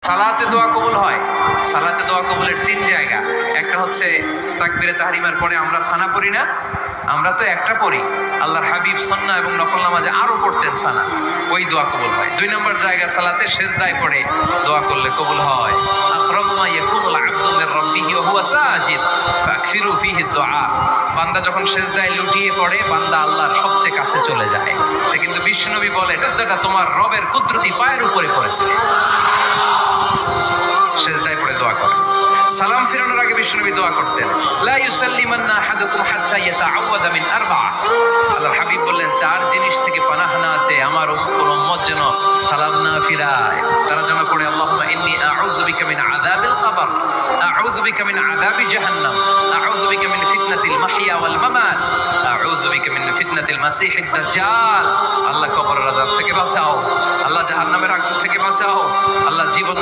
সালাতে দোয়া কবুল হয়। সালাতে দোয়া কবুলের তিন জায়গা। একটা হচ্ছে তাকবীরে তাহরিমার পরে আমরা সানা পড়ি না, আমরা তো একটা পড়ি। আল্লাহর হাবিব সুন্নাহ এবং নফল নামাজে আরো পড়তেন সানা, ওই দোয়া কবুল হয়। দুই নম্বর জায়গা সালাতে সেজদায় পড়ে দোয়া করলে কবুল হয়। আকরাবু মা ইয়াকুনুল আবদু মির রাব্বিহি ওয়া হুয়া সাজিদ ফাকসিরু ফীহি দুআ। বান্দা যখন সেজদায় লুটিয়ে পড়ে, বান্দা আল্লাহর সবচেয়ে কাছে চলে যায়। কিন্তু বিশ্বনবী বলে, সেজদাটা তোমার রবের কুদরতি পায়ের উপরে পড়েছে। সেজদায় পড়ে দোয়া করে। সালাম ফিরানোর আগে বিশ্বনবী দোয়া করতেন, লা ইউসাল্লিমান্না আহাদুকুম হাত্তা ইয়াতাআওয়াযা মিন আরবা'a। আল্লাহর হাবিব বললেন, চার জিনিস থেকে পানাহ না আছে আমার উম্মত যেন সালাম না ফিরায়। তারা যেন পড়ে, আল্লাহুম্মা ইন্নী আউযু বিকা মিন আযাবিল কবর, আউযু বিকা মিন আযাবি জাহান্নাম, আউযু বিকা মিন ফিতনাতিল মাহইয়া ওয়াল মামাত, আউযু বিকা মিন ফিতনাতিল মাসীহিদ দাজ্জাল। আল্লাহ কবরের আযাব থেকে বাঁচাও, আল্লাহ জাহান্নামের আগুন থেকে বাঁচাও, আল্লাহ জীবন